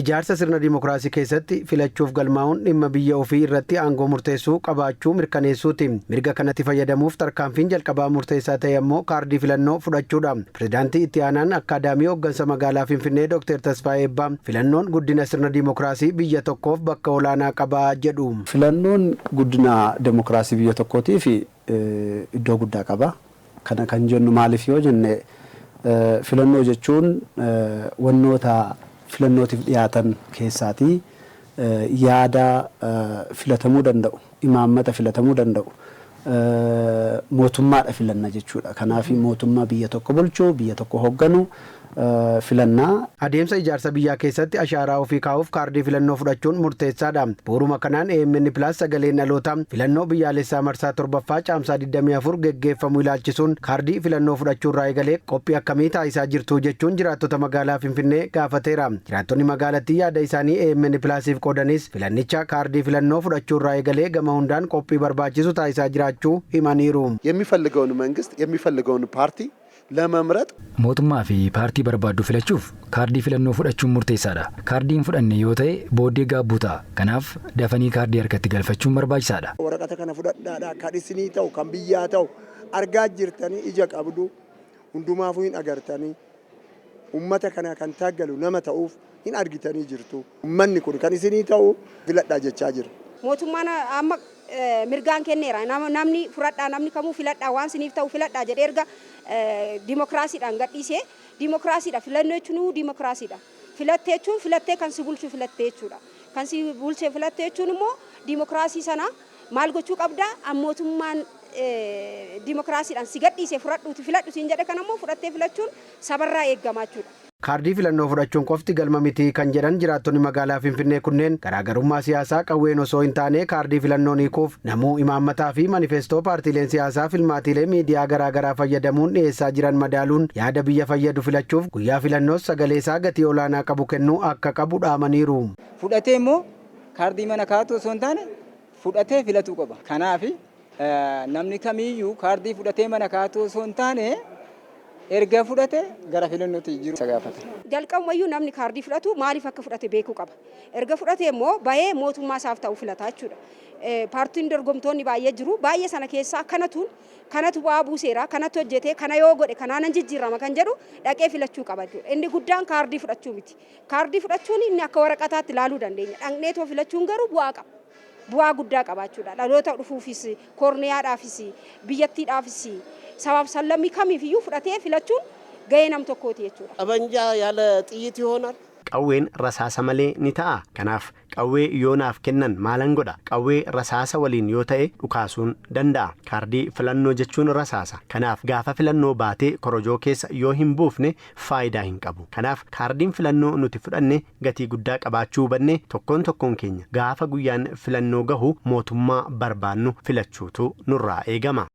Ijaarsa sirna dimookiraasii keessatti filachuuf galmaa'uun dhimma biyya ofii irratti aangoo murteessuu qabaachuu mirkaneessuuti. Mirga kanatti fayyadamuuf tarkaanfiin jalqabaa murteessaa ta'e immoo kaardii filannoo fudhachuudha. Pireezidaantii itti aanaan Akaadaamii Hooggansa Magaalaa Finfinnee Dr. Tasfaayee Ebbaa filannoon guddina sirna dimookiraasii biyya tokkoof bakka olaanaa qaba jedhu. Filannoon guddina dimookiraasii biyya tokkootiif iddoo guddaa qaba. Kana kan jennu maaliif yoo jenne filannoo jechuun wannoota filannootiif dhiyaatan keessaatii yaada filatamuu danda'u, imaammata filatamuu danda'u, mootummaadha filanna jechuudha. Kanaaf mootummaa biyya tokko bulchuu, biyya tokko hoogganu filannaa. Adeemsa ijaarsa biyyaa keessatti ashaaraa ofii kaa'uuf kaardii filannoo fudhachuun murteessaadha. Bu'uuruma kanaan AMN+ sagaleen dhaloota filannoo biyyaalessaa marsaa 7ffaa caamsaa 24 geggeeffamu ilaalchisuun kaardii filannoo fudhachuurraa eegalee qophii akkamii taasisaa jirtu jechuun jiraattota magaalaa Finfinnee gaafateera. Jiraattonni magaalattii yaada isaanii AMN+'iif qoodanis filannicha kaardii filannoo fudhachuurraa eegalee gama hundaan qophii barbaachisu taasisaa jiraachuu himaniiru. የሚፈልገውን መንግስት የሚፈልገውን ፓርቲ ለመምረጥ mootummaa fi paartii barbaaddu filachuuf kaardii filannoo fudhachuun murteessaadha. Kaardiin fudhanne yoo ta'e booddee gaabbuu ta'a. Kanaaf dafanii kaardii harkatti galfachuun barbaachisaadha. Waraqata kana fudhadhaadha kan isinii ta'u kan biyyaa ta'u argaa jirtanii ija qabdu hundumaafuu hin agartanii ummata kana kan taaggalu nama ta'uuf hin argitanii jirtu. Ummanni kun kan isinii ta'u filadhaa jechaa jira. Mootummaan amma mirgaan kenneera. Namni fudhadhaa namni kamuu filadhaa waan isiniif ta'u filadhaa jedhee erga dimookiraasiidhaan gadhiisee dimookiraasiidha filannoo jechuun dimookiraasiidha. Filattee jechuun filattee kan si bulchu filattee jechuudha. Kan si bulchee filattee jechuun immoo dimookiraasii sana maal gochuu qabda mootummaan dimookiraasiidhaan si gadhiisee fudhadhuuti filadhu siin jedhe kanammoo fudhattee filachuun sabarraa eeggamaa jechuudha. Kaardii filannoo fudhachuun qofti galma miti kan jedhan jiraattonni magaalaa Finfinnee kunneen garaagarummaa siyaasaa qawween osoo hin taane kaardii filannoo hiikuuf namuu imaammataa fi manifestoo paartiileen siyaasaa filmaatiilee miidiyaa garaagaraa fayyadamuun dhiyeessaa jiran madaaluun yaada biyya fayyadu filachuuf guyyaa filannoos sagaleesaa gatii olaanaa qabu kennuu akka qabu dhaamaniiru. Fudhatee immoo kaardii mana kaa'atu osoo hin taane fudhatee filatuu qaba. Kanaaf namni kamiyyuu kaardii fudhatee mana kaa'atu osoo hin taane erga fudhate gara filannootti jiru sagaafata. Jalqabumayyuu namni kaardii fudhatu maaliif akka fudhate beekuu qaba. Erga fudhate immoo bahee mootummaa isaaf ta'u filata jechuudha. Paartiin dorgomtoonni baay'ee jiru. Baay'ee sana keessaa kanatu bu'aa buuseera, kanatu hojjete, kana yoo godhe kanaan jijjiirama kan jedhu dhaqee filachuu qaba jechuudha. Inni guddaan kaardii fudhachuu miti. Kaardii fudhachuun inni akka waraqataatti ilaaluu dandeenya. Dhaqnee too filachuun garuu bu'aa qaba. Bu'aa guddaa qabaachuudha. Dhaloota dhufuufis, korniyaadhaafis, biyyattiidhaafis sabab sallammii kamiifiyyuu fudhatee filachuun gahee nam tokkooti jechuudha. Qabanjaa yaala xiyyiit ይሆናል. Qawween rasaasa malee ni ta'a. Kanaaf qawwee yoo naaf kennan maalan godha? Qawwee rasaasa waliin yoo ta'e dhukaasuun danda'a. Kaardii filannoo jechuun rasaasa. Kanaaf gaafa filannoo baatee korojoo keessa yoo hin buufne faayidaa hin qabu. Kanaaf kaardiin filannoo nuti fudhanne gatii guddaa qabaachuu hubanne tokkoon keenya gaafa guyyaan filannoo gahu mootummaa barbaannu filachuutu nurraa eegama.